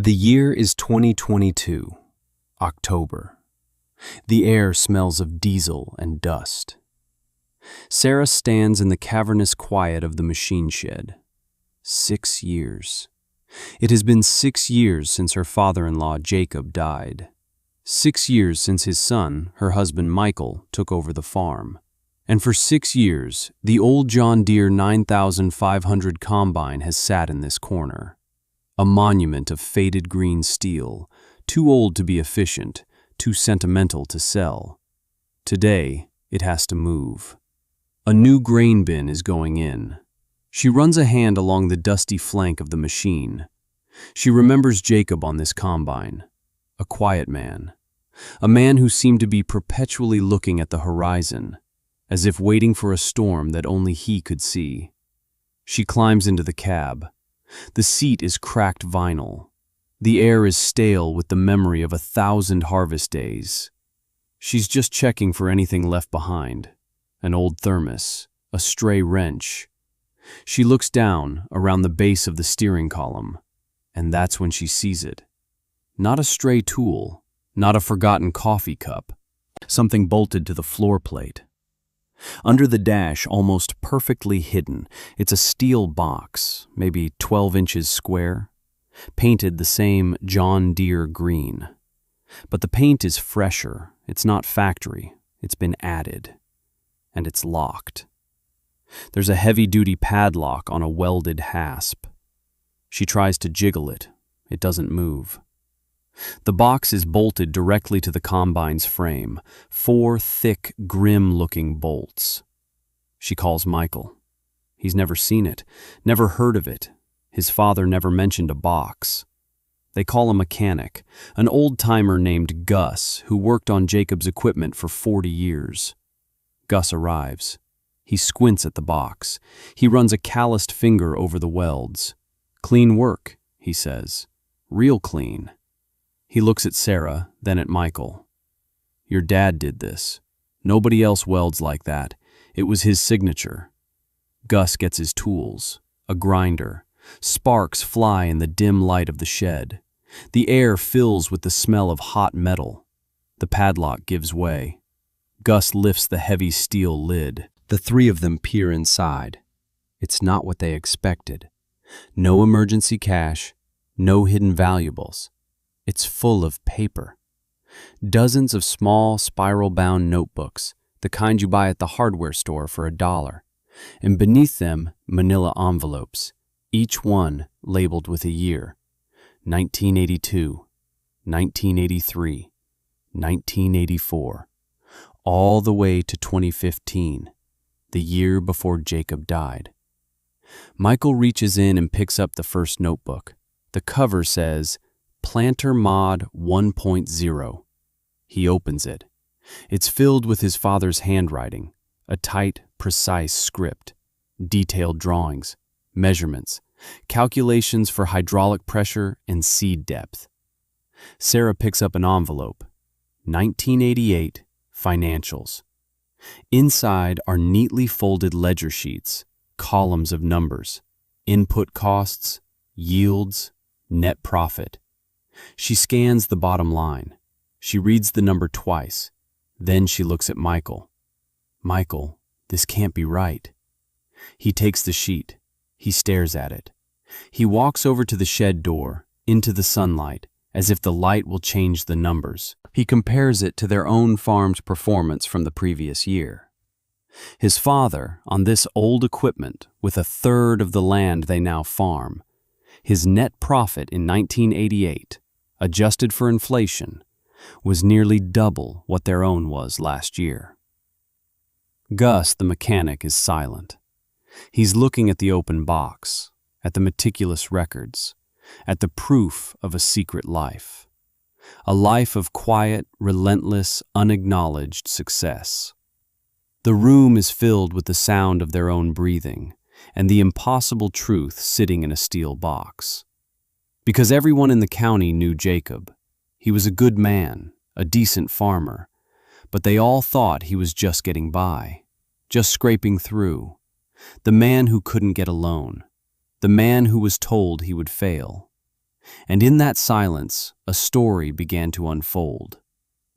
The year is 2022, October. The air smells of diesel and dust. Sarah stands in the cavernous quiet of the machine shed. 6 years. It has been 6 years since her father-in-law, Jacob, died. 6 years since his son, her husband Michael, took over the farm. And for 6 years, the old John Deere 9500 combine has sat in this corner. A monument of faded green steel, too old to be efficient, too sentimental to sell. Today, it has to move. A new grain bin is going in. She runs a hand along the dusty flank of the machine. She remembers Jacob on this combine. A quiet man. A man who seemed to be perpetually looking at the horizon, as if waiting for a storm that only he could see. She climbs into the cab. The seat is cracked vinyl. The air is stale with the memory of 1,000 harvest days. She's just checking for anything left behind. An old thermos, a stray wrench. She looks down around the base of the steering column, and that's when she sees it. Not a stray tool, not a forgotten coffee cup, something bolted to the floor plate. Under the dash, almost perfectly hidden, it's a steel box, maybe 12 inches square, painted the same John Deere green. But the paint is fresher, it's not factory, it's been added, and it's locked. There's a heavy-duty padlock on a welded hasp. She tries to jiggle it. It doesn't move. The box is bolted directly to the combine's frame, 4 thick, grim-looking bolts. She calls Michael. He's never seen it, never heard of it. His father never mentioned a box. They call a mechanic, an old-timer named Gus, who worked on Jacob's equipment for 40 years. Gus arrives. He squints at the box. He runs a calloused finger over the welds. "Clean work," he says. "Real clean." He looks at Sarah, then at Michael. "Your dad did this. Nobody else welds like that. It was his signature." Gus gets his tools, a grinder. Sparks fly in the dim light of the shed. The air fills with the smell of hot metal. The padlock gives way. Gus lifts the heavy steel lid. The three of them peer inside. It's not what they expected. No emergency cash, no hidden valuables. It's full of paper. Dozens of small, spiral-bound notebooks, the kind you buy at the hardware store for $1. And beneath them, manila envelopes, each one labeled with a year. 1982, 1983, 1984, all the way to 2015, the year before Jacob died. Michael reaches in and picks up the first notebook. The cover says, Planter Mod 1.0. He opens it. It's filled with his father's handwriting, a tight, precise script, detailed drawings, measurements, calculations for hydraulic pressure and seed depth. Sarah picks up an envelope. 1988 Financials. Inside are neatly folded ledger sheets, columns of numbers, input costs, yields, net profit. She scans the bottom line. She reads the number twice. Then she looks at Michael. "Michael, this can't be right." He takes the sheet. He stares at it. He walks over to the shed door, into the sunlight, as if the light will change the numbers. He compares it to their own farm's performance from the previous year. His father, on this old equipment, with 1/3 of the land they now farm, his net profit in 1988, adjusted for inflation, was nearly double what their own was last year. Gus, the mechanic, is silent. He's looking at the open box, at the meticulous records, at the proof of a secret life. A life of quiet, relentless, unacknowledged success. The room is filled with the sound of their own breathing, and the impossible truth sitting in a steel box. Because everyone in the county knew Jacob. He was a good man, a decent farmer, but they all thought he was just getting by, just scraping through. The man who couldn't get a loan, the man who was told he would fail. And in that silence, a story began to unfold.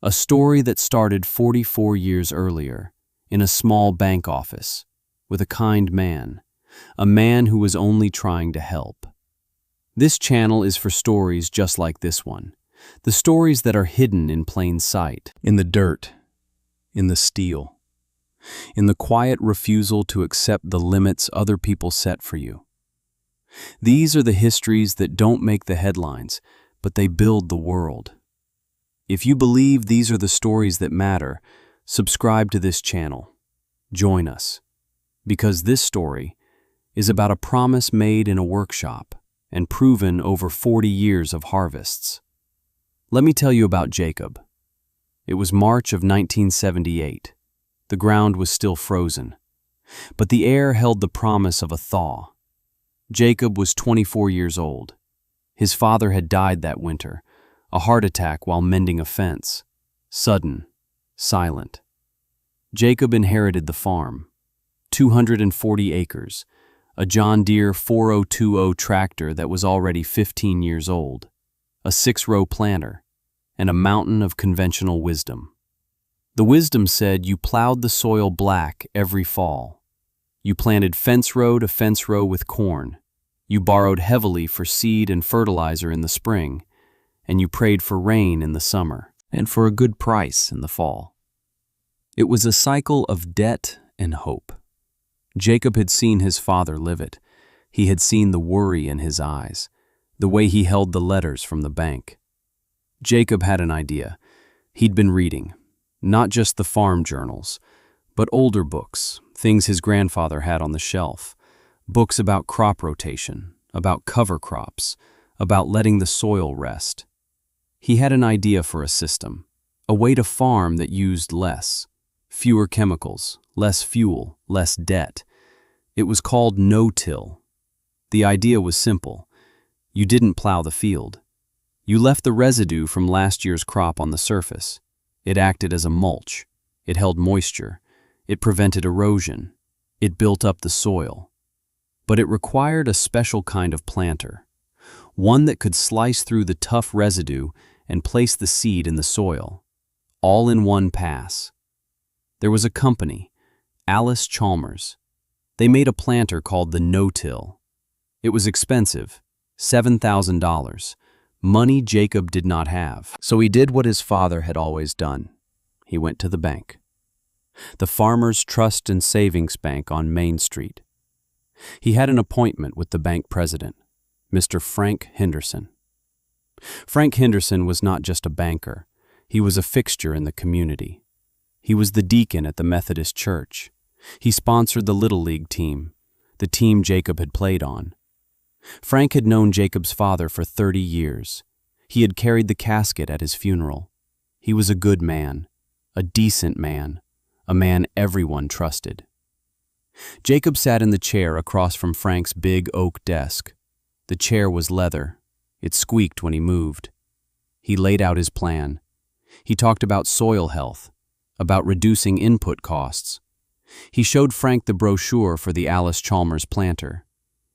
A story that started 44 years earlier, in a small bank office, with a kind man, a man who was only trying to help. This channel is for stories just like this one, the stories that are hidden in plain sight, in the dirt, in the steel, in the quiet refusal to accept the limits other people set for you. These are the histories that don't make the headlines, but they build the world. If you believe these are the stories that matter, subscribe to this channel. Join us, because this story is about a promise made in a workshop and proven over 40 years of harvests. Let me tell you about Jacob. It was March of 1978. The ground was still frozen, but the air held the promise of a thaw. Jacob was 24 years old. His father had died that winter, a heart attack while mending a fence. Sudden, silent. Jacob inherited the farm, 240 acres, a John Deere 4020 tractor that was already 15 years old, a 6-row planter, and a mountain of conventional wisdom. The wisdom said you plowed the soil black every fall. You planted fence row to fence row with corn. You borrowed heavily for seed and fertilizer in the spring, and you prayed for rain in the summer and for a good price in the fall. It was a cycle of debt and hope. Jacob had seen his father live it. He had seen the worry in his eyes, the way he held the letters from the bank. Jacob had an idea. He'd been reading, not just the farm journals, but older books, things his grandfather had on the shelf, books about crop rotation, about cover crops, about letting the soil rest. He had an idea for a system, a way to farm that used less, fewer chemicals, less fuel, less debt. It was called no-till. The idea was simple. You didn't plow the field. You left the residue from last year's crop on the surface. It acted as a mulch. It held moisture. It prevented erosion. It built up the soil. But it required a special kind of planter, one that could slice through the tough residue and place the seed in the soil, all in one pass. There was a company, Allis-Chalmers. They made a planter called the no-till. It was expensive, $7,000, money Jacob did not have. So he did what his father had always done. He went to the bank, the Farmers Trust and Savings Bank on Main Street. He had an appointment with the bank president, Mr. Frank Henderson. Frank Henderson was not just a banker. He was a fixture in the community. He was the deacon at the Methodist Church. He sponsored the Little League team, the team Jacob had played on. Frank had known Jacob's father for 30 years. He had carried the casket at his funeral. He was a good man, a decent man, a man everyone trusted. Jacob sat in the chair across from Frank's big oak desk. The chair was leather. It squeaked when he moved. He laid out his plan. He talked about soil health, about reducing input costs. He showed Frank the brochure for the Allis-Chalmers planter.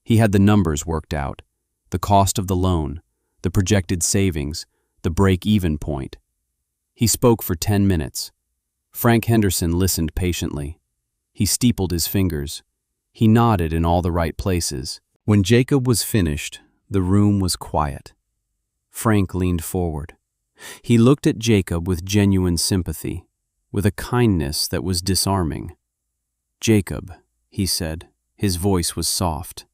He had the numbers worked out, the cost of the loan, the projected savings, the break-even point. He spoke for 10 minutes. Frank Henderson listened patiently. He steepled his fingers. He nodded in all the right places. When Jacob was finished, the room was quiet. Frank leaned forward. He looked at Jacob with genuine sympathy, with a kindness that was disarming. "Jacob," he said. His voice was soft.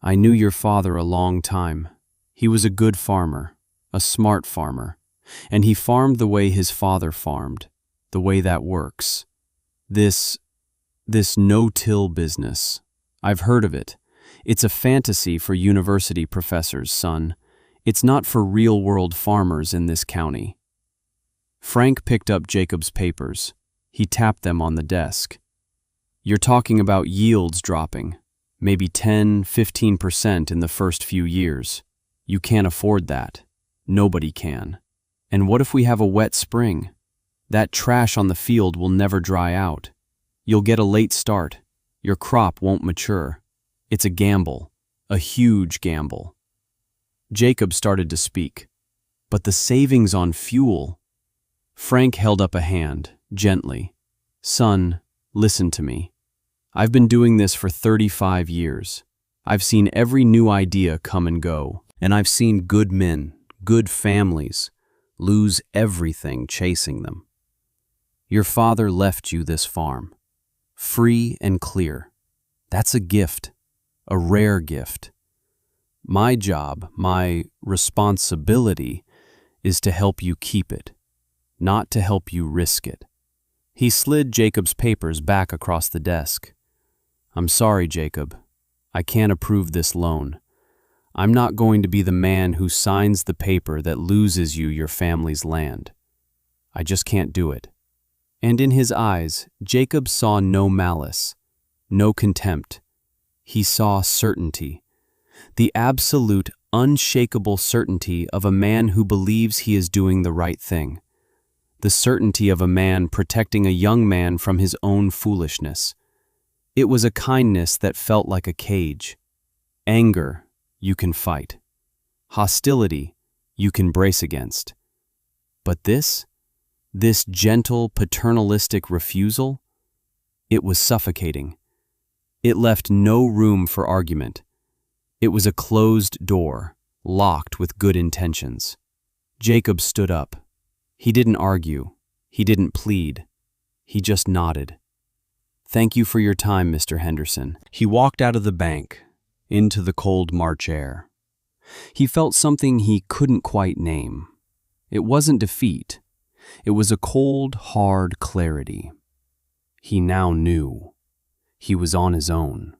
"I knew your father a long time. He was a good farmer, a smart farmer, and he farmed the way his father farmed, the way that works. This no-till business, I've heard of it. It's a fantasy for university professors, son. It's not for real-world farmers in this county." Frank picked up Jacob's papers. He tapped them on the desk. "You're talking about yields dropping, maybe 10–15% in the first few years. You can't afford that. Nobody can. And what if we have a wet spring? That trash on the field will never dry out. You'll get a late start. Your crop won't mature. It's a gamble, a huge gamble." Jacob started to speak. But the savings on fuel. Frank held up a hand, gently. Son, listen to me. I've been doing this for 35 years. I've seen every new idea come and go, and I've seen good men, good families, lose everything chasing them. Your father left you this farm, free and clear. That's a gift, a rare gift. My job, my responsibility, is to help you keep it, not to help you risk it. He slid Jacob's papers back across the desk. I'm sorry, Jacob. I can't approve this loan. I'm not going to be the man who signs the paper that loses you your family's land. I just can't do it. And in his eyes, Jacob saw no malice, no contempt. He saw certainty, the absolute, unshakable certainty of a man who believes he is doing the right thing, the certainty of a man protecting a young man from his own foolishness. It was a kindness that felt like a cage. Anger, you can fight. Hostility, you can brace against. But this gentle, paternalistic refusal, it was suffocating. It left no room for argument. It was a closed door, locked with good intentions. Jacob stood up. He didn't argue. He didn't plead. He just nodded. Thank you for your time, Mr. Henderson. He walked out of the bank, into the cold March air. He felt something he couldn't quite name. It wasn't defeat. It was a cold, hard clarity. He now knew. He was on his own.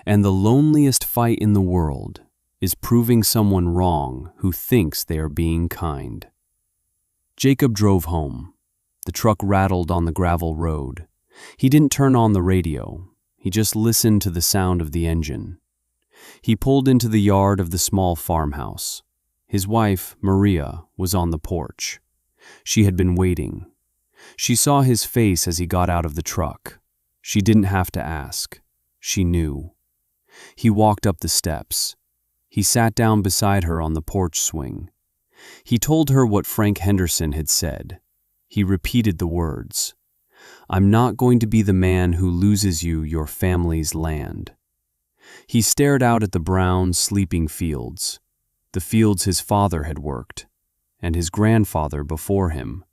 And the loneliest fight in the world is proving someone wrong who thinks they are being kind. Jacob drove home. The truck rattled on the gravel road. He didn't turn on the radio. He just listened to the sound of the engine. He pulled into the yard of the small farmhouse. His wife, Maria, was on the porch. She had been waiting. She saw his face as he got out of the truck. She didn't have to ask. She knew. He walked up the steps. He sat down beside her on the porch swing. He told her what Frank Henderson had said. He repeated the words. I'm not going to be the man who loses you your family's land. He stared out at the brown, sleeping fields, the fields his father had worked, and his grandfather before him.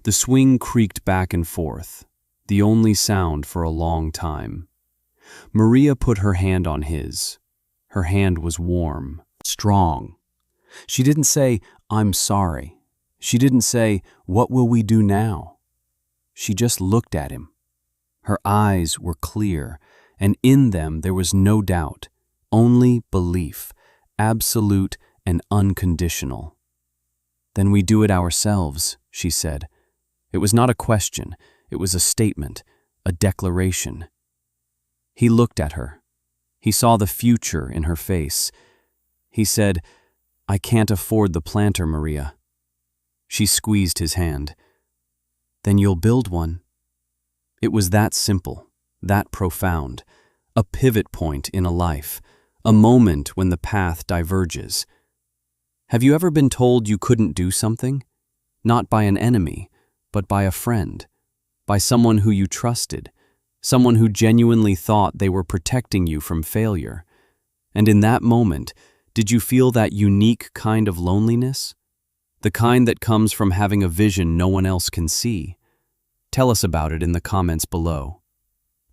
The swing creaked back and forth, the only sound for a long time. Maria put her hand on his. Her hand was warm, strong. She didn't say, I'm sorry. She didn't say, what will we do now? She just looked at him. Her eyes were clear, and in them there was no doubt, only belief, absolute and unconditional. Then we do it ourselves, she said. It was not a question, it was a statement, a declaration. He looked at her. He saw the future in her face. He said, I can't afford the planter, Maria. She squeezed his hand. Then you'll build one. It was that simple, that profound, a pivot point in a life, a moment when the path diverges. Have you ever been told you couldn't do something? Not by an enemy, but by a friend, by someone who you trusted, someone who genuinely thought they were protecting you from failure. And in that moment, did you feel that unique kind of loneliness? The kind that comes from having a vision no one else can see? Tell us about it in the comments below.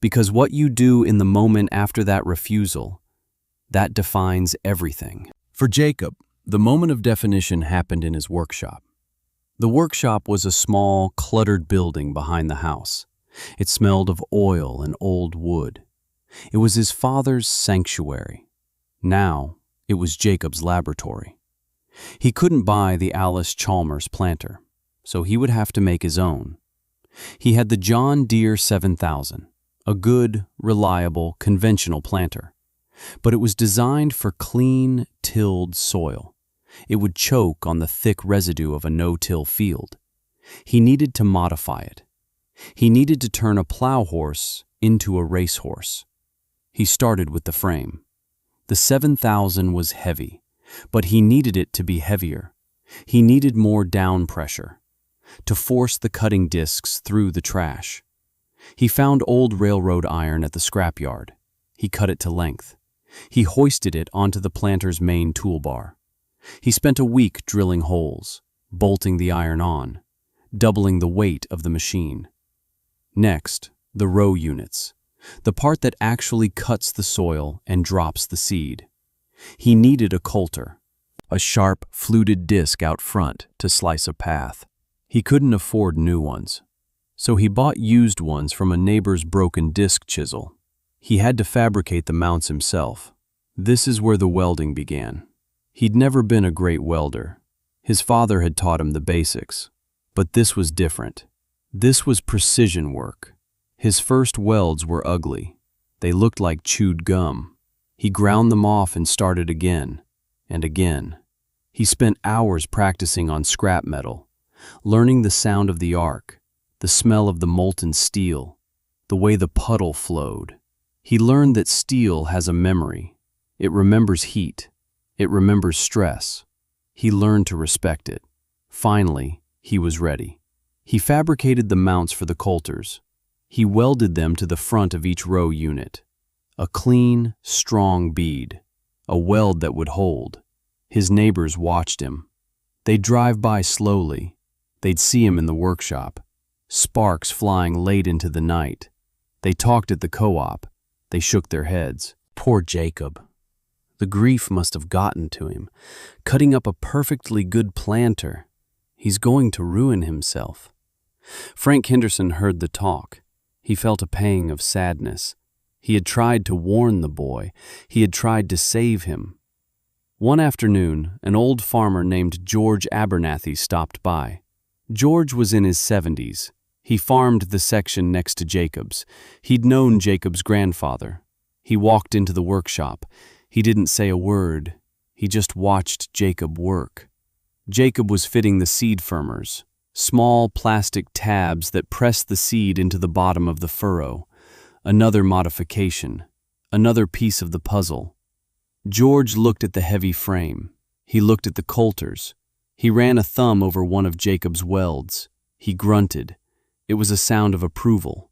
Because what you do in the moment after that refusal, that defines everything. For Jacob, the moment of definition happened in his workshop. The workshop was a small, cluttered building behind the house. It smelled of oil and old wood. It was his father's sanctuary. Now, it was Jacob's laboratory. He couldn't buy the Alice Chalmers planter, so he would have to make his own. He had the John Deere 7000, a good, reliable, conventional planter. But it was designed for clean, tilled soil. It would choke on the thick residue of a no-till field. He needed to modify it. He needed to turn a plow horse into a racehorse. He started with the frame. The 7000 was heavy, But he needed it to be heavier. He needed more down pressure, to force the cutting discs through the trash. He found old railroad iron at the scrapyard. He cut it to length. He hoisted it onto the planter's main toolbar. He spent a week drilling holes, bolting the iron on, doubling the weight of the machine. Next, the row units, the part that actually cuts the soil and drops the seed. He needed a coulter, a sharp, fluted disc out front to slice a path. He couldn't afford new ones, so he bought used ones from a neighbor's broken disc chisel. He had to fabricate the mounts himself. This is where the welding began. He'd never been a great welder. His father had taught him the basics. But this was different. This was precision work. His first welds were ugly. They looked like chewed gum. He ground them off and started again and again. He spent hours practicing on scrap metal, learning the sound of the arc, the smell of the molten steel, the way the puddle flowed. He learned that steel has a memory. It remembers heat. It remembers stress. He learned to respect it. Finally, he was ready. He fabricated the mounts for the coulters. He welded them to the front of each row unit. A clean, strong bead. A weld that would hold. His neighbors watched him. They'd drive by slowly. They'd see him in the workshop. Sparks flying late into the night. They talked at the co-op. They shook their heads. Poor Jacob. The grief must have gotten to him. Cutting up a perfectly good planter. He's going to ruin himself. Frank Henderson heard the talk. He felt a pang of sadness. He had tried to warn the boy. He had tried to save him. One afternoon, an old farmer named George Abernathy stopped by. George was in his 70s. He farmed the section next to Jacob's. He'd known Jacob's grandfather. He walked into the workshop. He didn't say a word. He just watched Jacob work. Jacob was fitting the seed firmers, small plastic tabs that pressed the seed into the bottom of the furrow. Another modification, another piece of the puzzle. George looked at the heavy frame. He looked at the coulters. He ran a thumb over one of Jacob's welds. He grunted. It was a sound of approval.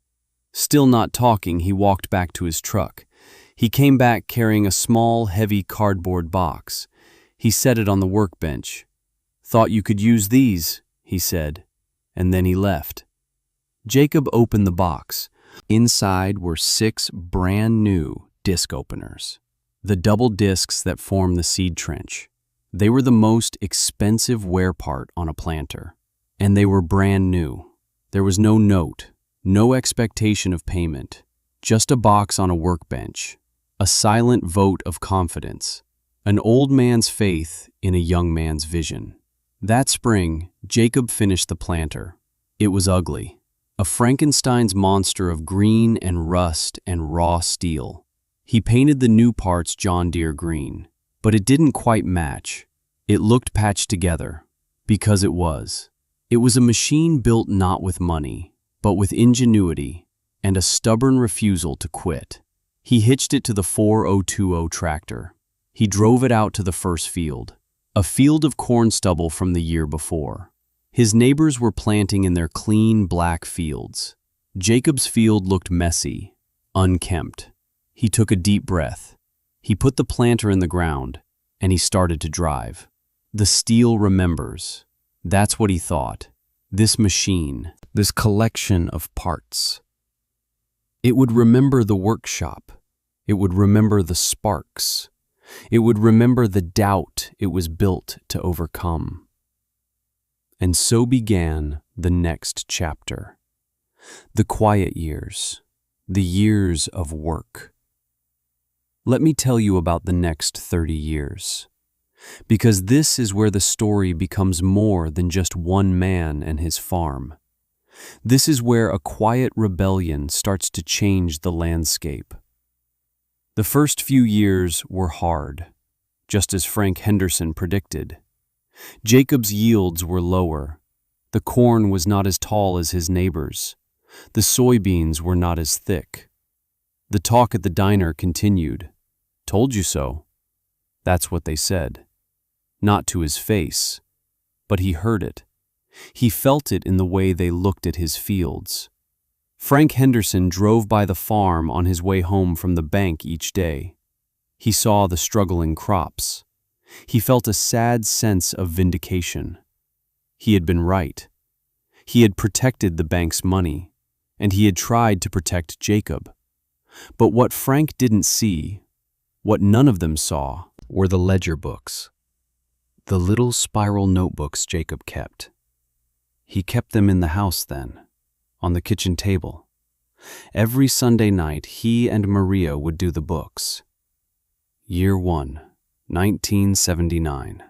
Still not talking, he walked back to his truck. He came back carrying a small, heavy cardboard box. He set it on the workbench. "Thought you could use these," he said, and then he left. Jacob opened the box. Inside were 6 brand new disc openers, the double discs that form the seed trench. They were the most expensive wear part on a planter, and they were brand new. There was no note, no expectation of payment, just a box on a workbench, a silent vote of confidence, an old man's faith in a young man's vision. That spring, Jacob finished the planter. It was ugly, a Frankenstein's monster of green and rust and raw steel. He painted the new parts John Deere green, but it didn't quite match. It looked patched together, because it was. It was a machine built not with money, but with ingenuity and a stubborn refusal to quit. He hitched it to the 4020 tractor. He drove it out to the first field, a field of corn stubble from the year before. His neighbors were planting in their clean black fields. Jacob's field looked messy, unkempt. He took a deep breath. He put the planter in the ground, and he started to drive. The steel remembers. That's what he thought. This machine, this collection of parts. It would remember the workshop. It would remember the sparks. It would remember the doubt it was built to overcome. And so began the next chapter. The quiet years. The years of work. Let me tell you about the next 30 years. Because this is where the story becomes more than just one man and his farm. This is where a quiet rebellion starts to change the landscape. The first few years were hard, just as Frank Henderson predicted. Jacob's yields were lower. The corn was not as tall as his neighbors. The soybeans were not as thick. The talk at the diner continued. "Told you so." That's what they said. not to his face, but he heard it. He felt it in the way they looked at his fields. Frank Henderson drove by the farm on his way home from the bank each day. He saw the struggling crops. He felt a sad sense of vindication. He had been right. He had protected the bank's money, and he had tried to protect Jacob. But what Frank didn't see, what none of them saw, were the ledger books. The little spiral notebooks Jacob kept. He kept them in the house then, on the kitchen table. Every Sunday night, he and Maria would do the books. Year 1, 1979.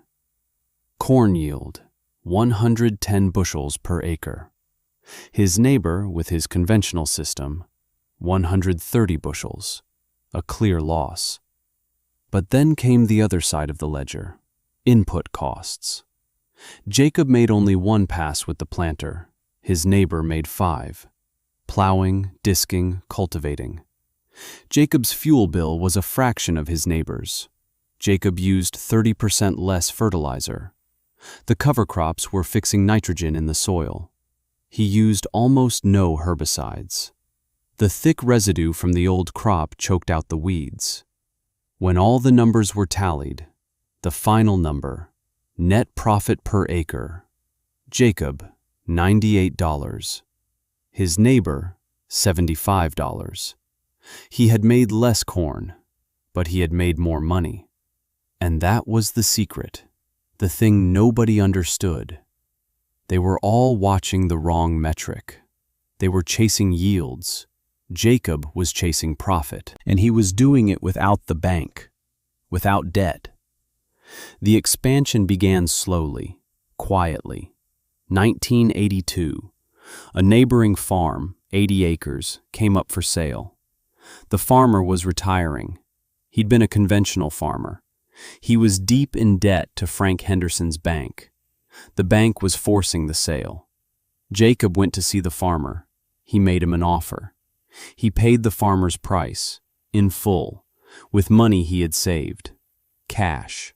Corn yield, 110 bushels per acre. His neighbor, with his conventional system, 130 bushels, a clear loss. But then came the other side of the ledger, input costs. Jacob made only one pass with the planter. His neighbor made 5. Plowing, disking, cultivating. Jacob's fuel bill was a fraction of his neighbor's. Jacob used 30% less fertilizer. The cover crops were fixing nitrogen in the soil. He used almost no herbicides. The thick residue from the old crop choked out the weeds. When all the numbers were tallied, the final number, net profit per acre, Jacob, $98. His neighbor, $75. He had made less corn, but he had made more money. And that was the secret, the thing nobody understood. They were all watching the wrong metric. They were chasing yields. Jacob was chasing profit, and he was doing it without the bank, without debt. The expansion began slowly, quietly. 1982. A neighboring farm, 80 acres, came up for sale. The farmer was retiring. He'd been a conventional farmer. He was deep in debt to Frank Henderson's bank. The bank was forcing the sale. Jacob went to see the farmer. He made him an offer. He paid the farmer's price, in full, with money he had saved. Cash.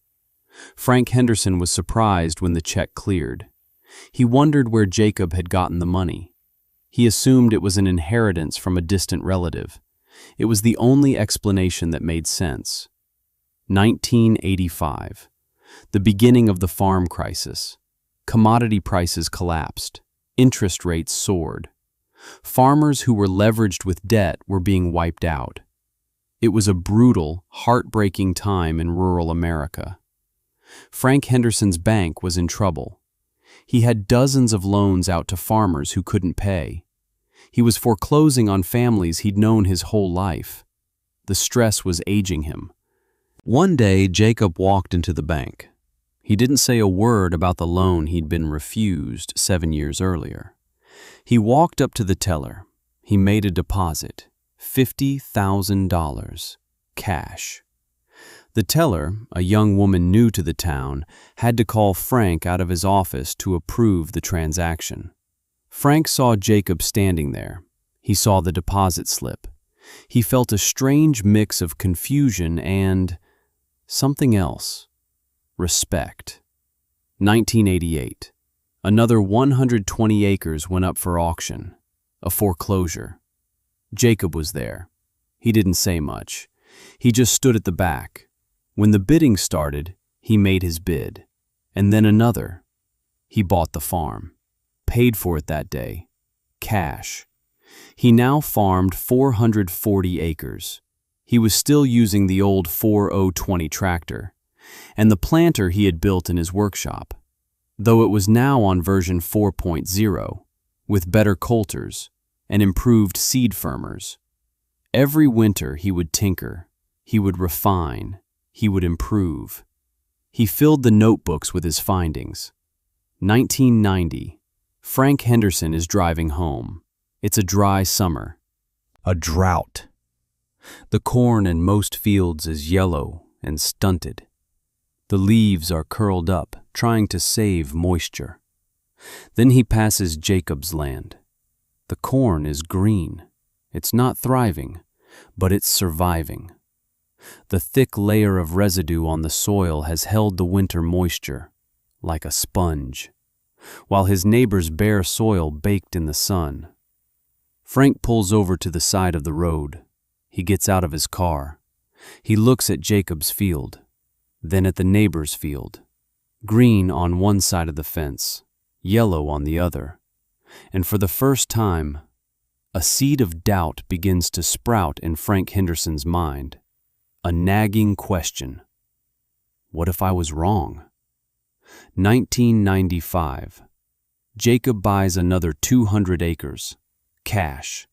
Frank Henderson was surprised when the check cleared. He wondered where Jacob had gotten the money. He assumed it was an inheritance from a distant relative. It was the only explanation that made sense. 1985. The beginning of the farm crisis. Commodity prices collapsed. Interest rates soared. Farmers who were leveraged with debt were being wiped out. It was a brutal, heartbreaking time in rural America. Frank Henderson's bank was in trouble. He had dozens of loans out to farmers who couldn't pay. He was foreclosing on families he'd known his whole life. The stress was aging him. One day, Jacob walked into the bank. He didn't say a word about the loan he'd been refused 7 years earlier. He walked up to the teller. He made a deposit, $50,000, cash. The teller, a young woman new to the town, had to call Frank out of his office to approve the transaction. Frank saw Jacob standing there. He saw the deposit slip. He felt a strange mix of confusion and something else. Respect. 1988. Another 120 acres went up for auction. A foreclosure. Jacob was there. He didn't say much. He just stood at the back. When the bidding started, he made his bid. And then another. He bought the farm. Paid for it that day. Cash. He now farmed 440 acres. He was still using the old 4020 tractor, and the planter he had built in his workshop, though it was now on version 4.0, with better coulters and improved seed firmers. Every winter he would tinker, he would refine, he would improve. He filled the notebooks with his findings. 1990. Frank Henderson is driving home. It's a dry summer. A drought. The corn in most fields is yellow and stunted. The leaves are curled up, trying to save moisture. Then he passes Jacob's land. The corn is green. It's not thriving, but it's surviving. The thick layer of residue on the soil has held the winter moisture, like a sponge, while his neighbor's bare soil baked in the sun. Frank pulls over to the side of the road. He gets out of his car. He looks at Jacob's field, then at the neighbor's field. Green on one side of the fence, yellow on the other. And for the first time, a seed of doubt begins to sprout in Frank Henderson's mind. A nagging question. What if I was wrong? 1995. Jacob buys another 200 acres. Cash.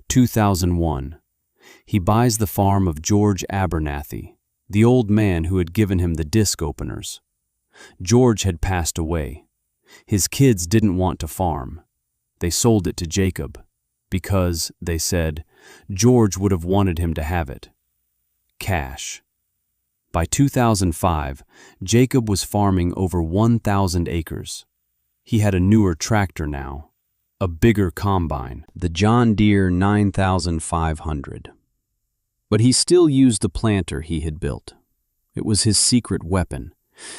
2001. He buys the farm of George Abernathy, the old man who had given him the disc openers. George had passed away. His kids didn't want to farm. They sold it to Jacob because, they said, George would have wanted him to have it. Cash. By 2005, Jacob was farming over 1,000 acres. He had a newer tractor now, a bigger combine, the John Deere 9500. But he still used the planter he had built. It was his secret weapon,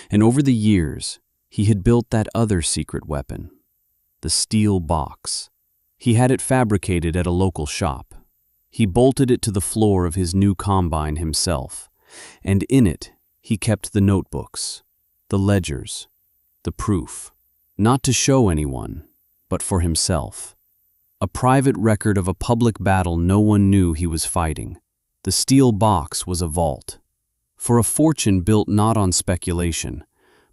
and over the years, he had built that other secret weapon, the steel box. He had it fabricated at a local shop. He bolted it to the floor of his new combine himself, and in it he kept the notebooks, the ledgers, the proof, not to show anyone, but for himself. A private record of a public battle no one knew he was fighting. The steel box was a vault, for a fortune built not on speculation,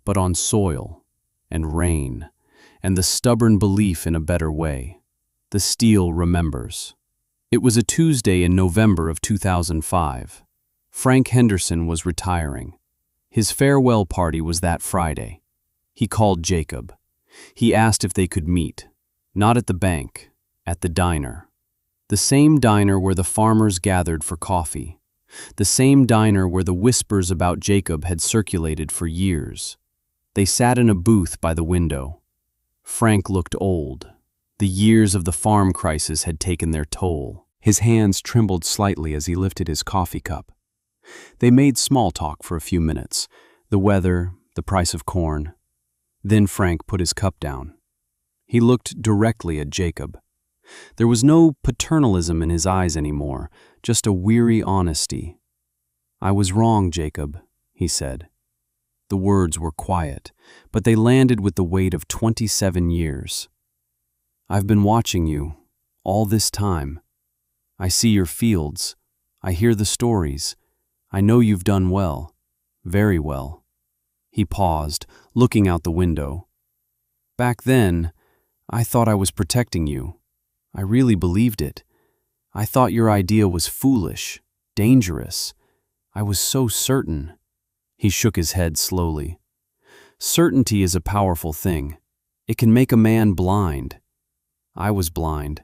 but on soil and rain, and the stubborn belief in a better way. The steel remembers. It was a Tuesday in November of 2005. Frank Henderson was retiring. His farewell party was that Friday. He called Jacob. He asked if they could meet, not at the bank, at the diner. The same diner where the farmers gathered for coffee. The same diner where the whispers about Jacob had circulated for years. They sat in a booth by the window. Frank looked old. The years of the farm crisis had taken their toll. His hands trembled slightly as he lifted his coffee cup. They made small talk for a few minutes, the weather, the price of corn. Then Frank put his cup down. He looked directly at Jacob. There was no paternalism in his eyes anymore, just a weary honesty. "I was wrong, Jacob," he said. The words were quiet, but they landed with the weight of 27 years. "I've been watching you, all this time. I see your fields. I hear the stories. I know you've done well, very well." He paused, looking out the window. "Back then, I thought I was protecting you. I really believed it. I thought your idea was foolish, dangerous. I was so certain." He shook his head slowly. "Certainty is a powerful thing. It can make a man blind. I was blind.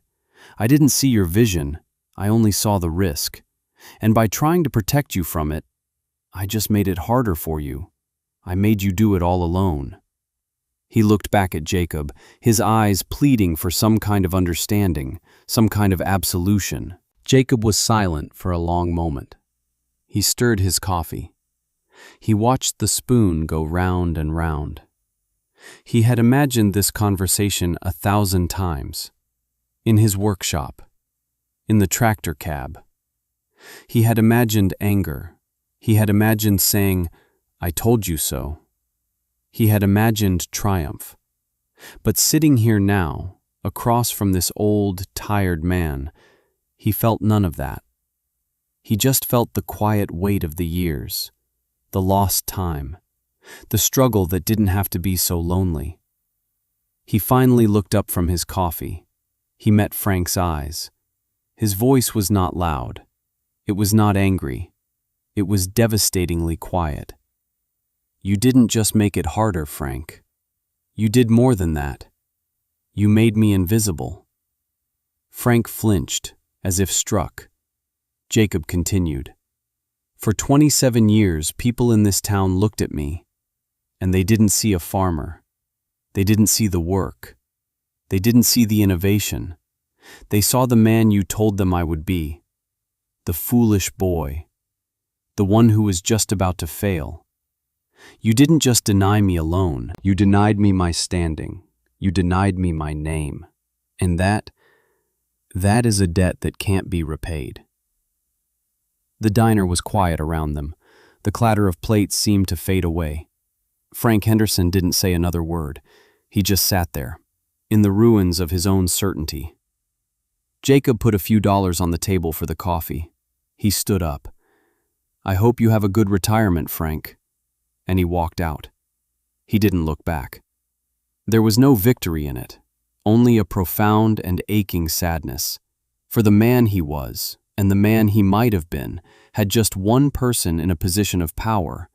I didn't see your vision. I only saw the risk. And by trying to protect you from it, I just made it harder for you. I made you do it all alone." He looked back at Jacob, his eyes pleading for some kind of understanding, some kind of absolution. Jacob was silent for a long moment. He stirred his coffee. He watched the spoon go round and round. He had imagined this conversation 1,000 times. In his workshop. In the tractor cab. He had imagined anger. He had imagined saying, "I told you so." He had imagined triumph. But sitting here now, across from this old, tired man, he felt none of that. He just felt the quiet weight of the years, the lost time, the struggle that didn't have to be so lonely. He finally looked up from his coffee. He met Frank's eyes. His voice was not loud. It was not angry. It was devastatingly quiet. "You didn't just make it harder, Frank. You did more than that. You made me invisible." Frank flinched, as if struck. Jacob continued. "For 27 years, people in this town looked at me, and they didn't see a farmer. They didn't see the work. They didn't see the innovation. They saw the man you told them I would be. The foolish boy. the one who was just about to fail. You didn't just deny me a loan, you denied me my standing. You denied me my name. And that is a debt that can't be repaid. The diner was quiet around them. The clatter of plates seemed to fade away. Frank Henderson didn't say another word. He just sat there, in the ruins of his own certainty. Jacob put a few dollars on the table for the coffee. He stood up. "I hope you have a good retirement, Frank." And he walked out. He didn't look back. There was no victory in it, only a profound and aching sadness. For the man he was, and the man he might have been, had just one person in a position of power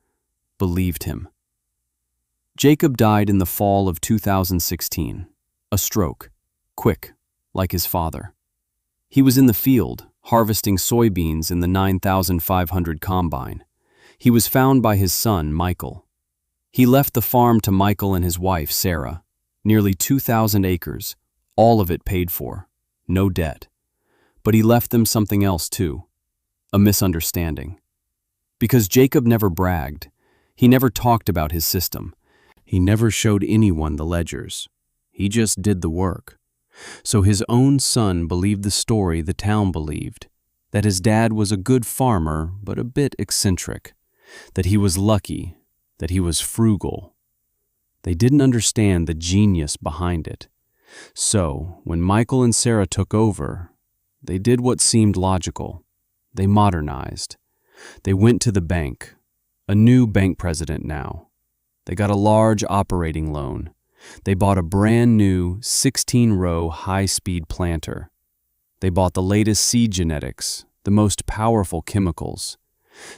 believed him. Jacob died in the fall of 2016. A stroke, quick, like his father. He was in the field, harvesting soybeans in the 9,500 combine. He was found by his son, Michael. He left the farm to Michael and his wife, Sarah. Nearly 2,000 acres, all of it paid for, no debt. But he left them something else too, a misunderstanding. Because Jacob never bragged, he never talked about his system. He never showed anyone the ledgers. He just did the work. So his own son believed the story the town believed, that his dad was a good farmer but a bit eccentric, that he was lucky, that he was frugal. They didn't understand the genius behind it. So, when Michael and Sarah took over, they did what seemed logical. They modernized. They went to the bank, a new bank president now. They got a large operating loan. They bought a brand new 16-row high-speed planter. They bought the latest seed genetics, the most powerful chemicals.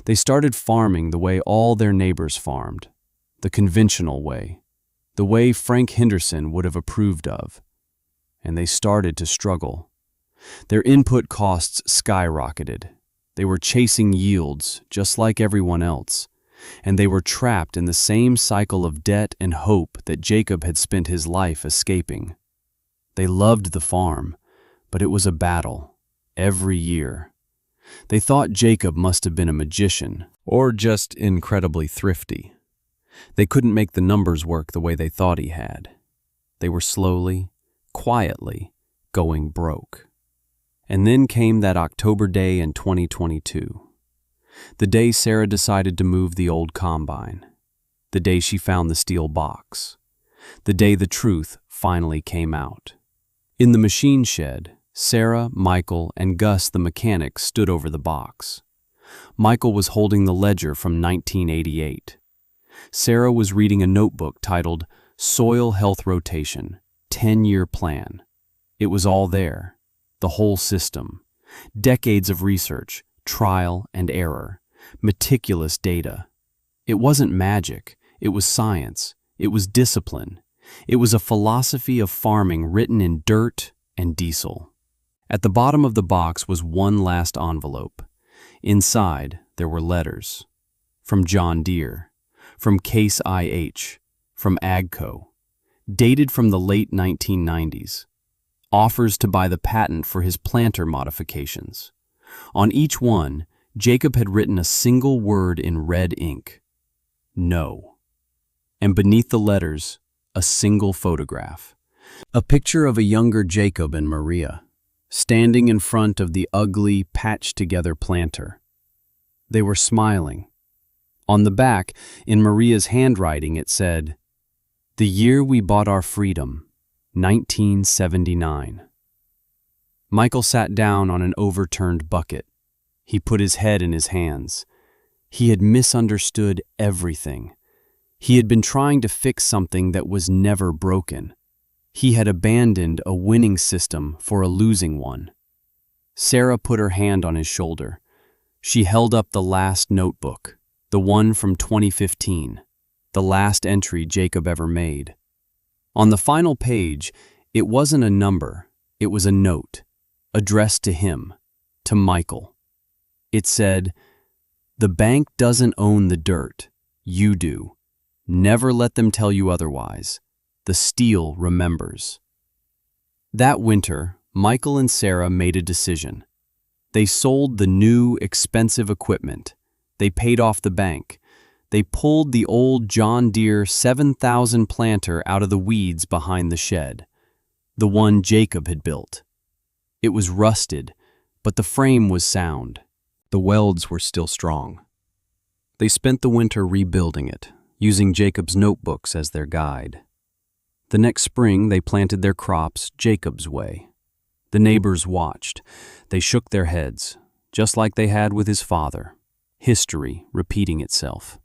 They started farming the way all their neighbors farmed, the conventional way, the way Frank Henderson would have approved of. And they started to struggle. Their input costs skyrocketed. They were chasing yields just like everyone else, and they were trapped in the same cycle of debt and hope that Jacob had spent his life escaping. They loved the farm, but it was a battle, every year. They thought Jacob must have been a magician, or just incredibly thrifty. They couldn't make the numbers work the way they thought he had. They were slowly, quietly, going broke. And then came that October day in 2022. The day Sarah decided to move the old combine. The day she found the steel box. The day the truth finally came out. In the machine shed, Sarah, Michael, and Gus the mechanic stood over the box. Michael was holding the ledger from 1988. Sarah was reading a notebook titled Soil Health Rotation, 10-Year Plan. It was all there, the whole system. Decades of research, trial and error, meticulous data. It wasn't magic, it was science, it was discipline. It was a philosophy of farming written in dirt and diesel. At the bottom of the box was one last envelope. Inside, there were letters. From John Deere, from Case IH, from AGCO, dated from the late 1990s. Offers to buy the patent for his planter modifications. On each one, Jacob had written a single word in red ink. No. And beneath the letters, a single photograph. A picture of a younger Jacob and Maria, standing in front of the ugly, patched-together planter. They were smiling. On the back, in Maria's handwriting, it said, "The year we bought our freedom, 1979. Michael sat down on an overturned bucket. He put his head in his hands. He had misunderstood everything. He had been trying to fix something that was never broken. He had abandoned a winning system for a losing one. Sarah put her hand on his shoulder. She held up the last notebook, the one from 2015, the last entry Jacob ever made. On the final page, it wasn't a number, it was a note, addressed to him, to Michael. It said, "The bank doesn't own the dirt, you do. Never let them tell you otherwise. The steel remembers." That winter, Michael and Sarah made a decision. They sold the new, expensive equipment. They paid off the bank. They pulled the old John Deere 7000 planter out of the weeds behind the shed, the one Jacob had built. It was rusted, but the frame was sound. The welds were still strong. They spent the winter rebuilding it, using Jacob's notebooks as their guide. The next spring, they planted their crops Jacob's way. The neighbors watched. They shook their heads, just like they had with his father. History repeating itself.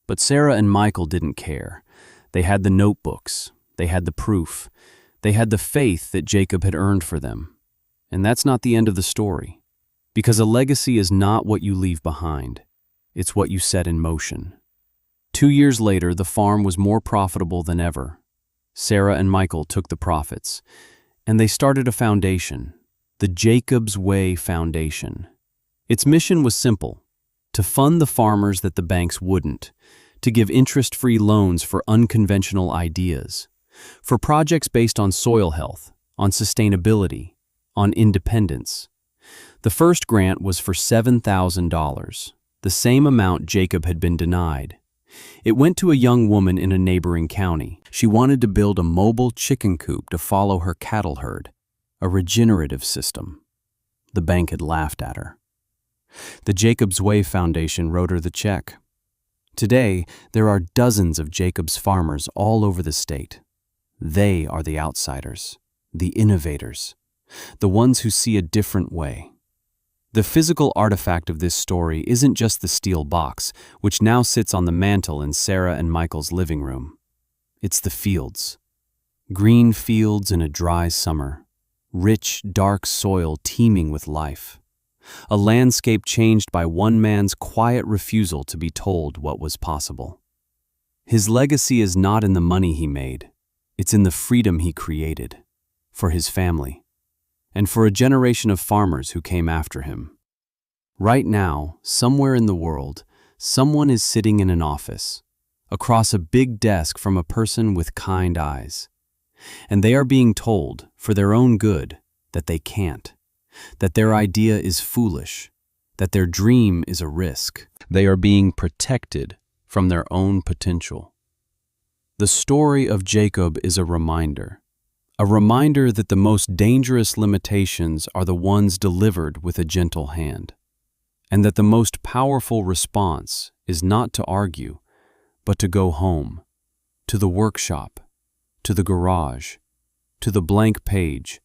But Sarah and Michael didn't care. They had the notebooks. They had the proof. They had the faith that Jacob had earned for them. And that's not the end of the story. Because a legacy is not what you leave behind. It's what you set in motion. 2 years later, the farm was more profitable than ever. Sarah and Michael took the profits, and they started a foundation, the Jacob's Way Foundation. Its mission was simple: to fund the farmers that the banks wouldn't, to give interest-free loans for unconventional ideas, for projects based on soil health, on sustainability, on independence. The first grant was for $7,000, the same amount Jacob had been denied. It went to a young woman in a neighboring county. She wanted to build a mobile chicken coop to follow her cattle herd, a regenerative system. The bank had laughed at her. The Jacob's Way Foundation wrote her the check. Today, there are dozens of Jacob's farmers all over the state. They are the outsiders, the innovators, the ones who see a different way. The physical artifact of this story isn't just the steel box, which now sits on the mantel in Sarah and Michael's living room. It's the fields. Green fields in a dry summer. Rich, dark soil teeming with life. A landscape changed by one man's quiet refusal to be told what was possible. His legacy is not in the money he made. It's in the freedom he created. For his family. And for a generation of farmers who came after him. Right now, somewhere in the world, someone is sitting in an office, across a big desk from a person with kind eyes. And they are being told, for their own good, that they can't, that their idea is foolish, that their dream is a risk. They are being protected from their own potential. The story of Jacob is a reminder that the most dangerous limitations are the ones delivered with a gentle hand, and that the most powerful response is not to argue, but to go home, to the workshop, to the garage, to the blank page,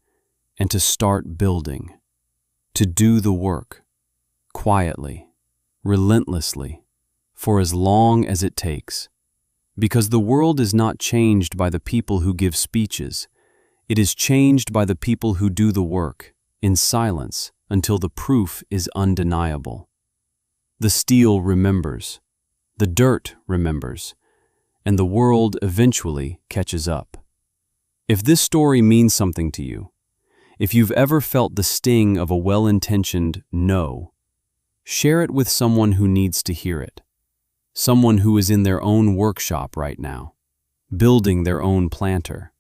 and to start building, to do the work, quietly, relentlessly, for as long as it takes, because the world is not changed by the people who give speeches. It is changed by the people who do the work, in silence, until the proof is undeniable. The steel remembers, the dirt remembers, and the world eventually catches up. If this story means something to you, if you've ever felt the sting of a well-intentioned no, share it with someone who needs to hear it, someone who is in their own workshop right now, building their own planter.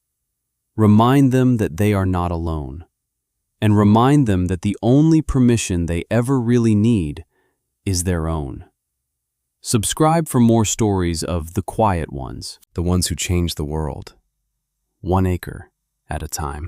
Remind them that they are not alone, and remind them that the only permission they ever really need is their own. Subscribe for more stories of the quiet ones, the ones who change the world, 1 acre at a time.